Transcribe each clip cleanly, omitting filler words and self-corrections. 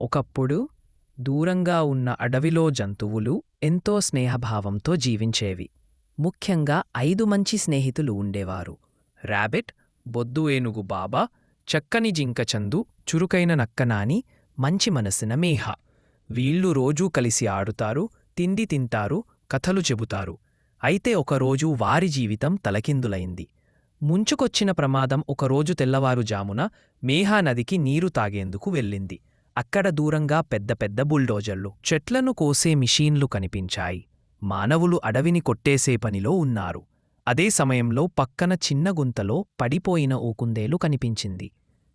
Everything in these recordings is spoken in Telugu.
ఒకప్పుడు దూరంగా ఉన్న అడవిలో జంతువులు ఎంతో స్నేహభావంతో జీవించేవి. ముఖ్యంగా 5 మంచి స్నేహితులు ఉండేవారు. ర్యాబిట్, బొద్దు ఏనుగు బాబా, చక్కని జింక చందు, చురుకైన నక్క నాని, మంచి మనసిన మేహ. వీళ్ళు రోజూ కలిసి ఆడుతారు, తిండి తింటారు, కథలు చెబుతారు. అయితే ఒకరోజు వారి జీవితం తలకిందులైంది. ముంచుకొచ్చిన ప్రమాదం. ఒకరోజు తెల్లవారుజామున మేహా నదికి నీరు తాగేందుకు వెళ్ళింది. అక్కడ దూరంగా పెద్ద పెద్ద బుల్డోజర్లు, చెట్లను కోసే మిషీన్లు కనిపించాయి. మానవులు అడవిని కొట్టేసే పనిలో ఉన్నారు. అదే సమయంలో పక్కన చిన్న గుంతలో పడిపోయిన ఓ కుందేలు కనిపించింది.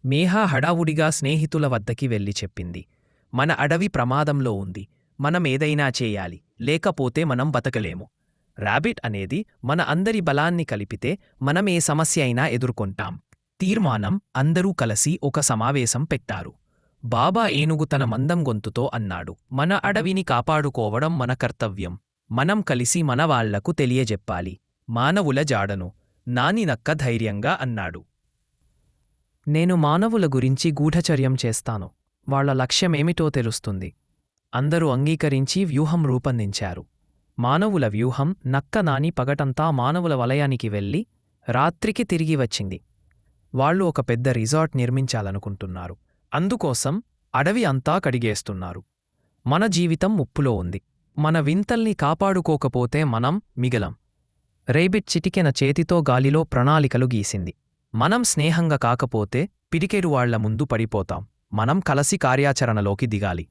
మేహా హడావుడిగా స్నేహితుల వద్దకి వెళ్ళి చెప్పింది, మన అడవి ప్రమాదంలో ఉంది. మనమేదైనా చేయాలి, లేకపోతే మనం బతకలేము. ర్యాబిట్ అనేది, మన అందరి బలాన్ని కలిపితే మనం ఏ సమస్య అయినా ఎదుర్కొంటాం. తీర్మానం. అందరూ కలిసి ఒక సమావేశం పెట్టారు. బాబా ఏనుగు తన మందం గొంతుతో అన్నాడు, మన అడవిని కాపాడుకోవడం మన కర్తవ్యం. మనం కలిసి మన వాళ్లకు తెలియజెప్పాలి మానవుల జాడను. నాని నక్క ధైర్యంగా అన్నాడు, నేను మానవుల గురించి గూఢచర్యం చేస్తాను. వాళ్ల లక్ష్యమేమిటో తెలుస్తుంది. అందరూ అంగీకరించి వ్యూహం రూపొందించారు. మానవుల వ్యూహం. నక్క నాని పగటంతా మానవుల వలయానికి వెళ్ళి రాత్రికి తిరిగి వచ్చింది. వాళ్లు ఒక పెద్ద రిసార్ట్ నిర్మించాలనుకుంటున్నారు. అందుకోసం అడవి అంతా కడిగేస్తున్నారు. మన జీవితం ముప్పులో ఉంది. మన వింతల్ని కాపాడుకోకపోతే మనం మిగలం. రేబిట్ చిటికెన చేతితో గాలిలో ప్రణాళికలు గీసింది. మనం స్నేహంగా కాకపోతే పిడికెడు వాళ్ల ముందు పడిపోతాం. మనం కలసి కార్యాచరణలోకి దిగాలి.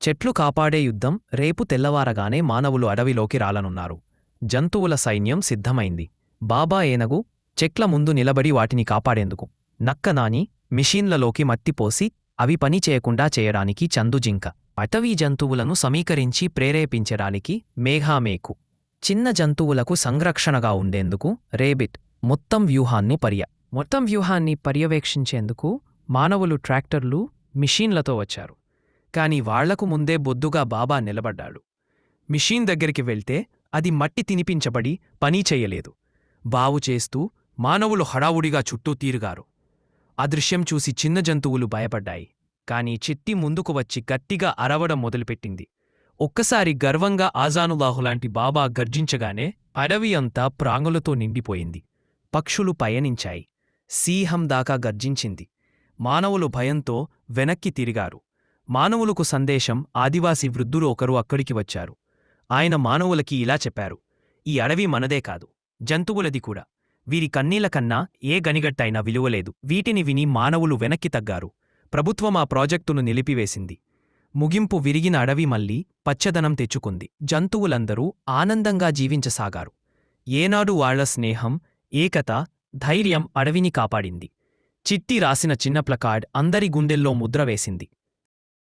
చెట్లు కాపాడే యుద్ధం. రేపు తెల్లవారగానే మానవులు అడవిలోకి రాలనున్నారు. జంతువుల సైన్యం సిద్ధమైంది. బాబా ఏనుగు చెట్ల ముందు నిలబడి వాటిని కాపాడేందుకు. నక్క నాని మిషీన్లలోకి మట్టిపోసి అవి పని చేయకుండా చేయడానికి. చందు జింక అటవీ జంతువులను సమీకరించి ప్రేరేపించడానికి. మేఘామేకు చిన్న జంతువులకు సంరక్షణగా ఉండేందుకు. రేబిట్ మొత్తం వ్యూహాన్ని పర్యవేక్షించేందుకు. మానవులు ట్రాక్టర్లు, మిషీన్లతో వచ్చారు. కాని వాళ్లకు ముందే బొద్దుగా బాబా నిలబడ్డాడు. మిషీన్ దగ్గరికి వెళ్తే అది మట్టి తినిపించబడి పనీ చెయ్యలేదు. బావు చేస్తూ మానవులు హడావుడిగా చుట్టూ తిరిగారు. ఆ దృశ్యం చూసి చిన్న జంతువులు భయపడ్డాయి. కాని చిట్టి ముందుకు వచ్చి గట్టిగా అరవడం మొదలుపెట్టింది. ఒక్కసారి గర్వంగా ఆజానులాహులాంటి బాబా గర్జించగానే అడవి అంతా ప్రాంగులతో నిండిపోయింది. పక్షులు పయనించాయి. సింహం దాకా గర్జించింది. మానవులు భయంతో వెనక్కి తిరిగారు. మానవులకు సందేశం. ఆదివాసీ వృద్ధులు ఒకరు అక్కడికి వచ్చారు. ఆయన మానవులకి ఇలా చెప్పారు, ఈ అడవి మనదే కాదు, జంతువులది కూడా. వీరి కన్నీళ్ల కన్నా ఏ గనిగట్టైనా విలువలేదు. వీటిని విని మానవులు వెనక్కి తగ్గారు. ప్రభుత్వం ఆ ప్రాజెక్టును నిలిపివేసింది. ముగింపు. విరిగిన అడవి మళ్లీ పచ్చదనం తెచ్చుకుంది. జంతువులందరూ ఆనందంగా జీవించసాగారు. ఏనాడు వాళ్ల స్నేహం, ఏకత, ధైర్యం అడవిని కాపాడింది. చిట్టి రాసిన చిన్న ప్లకార్డ్ అందరి గుండెల్లో ముద్ర వేసింది.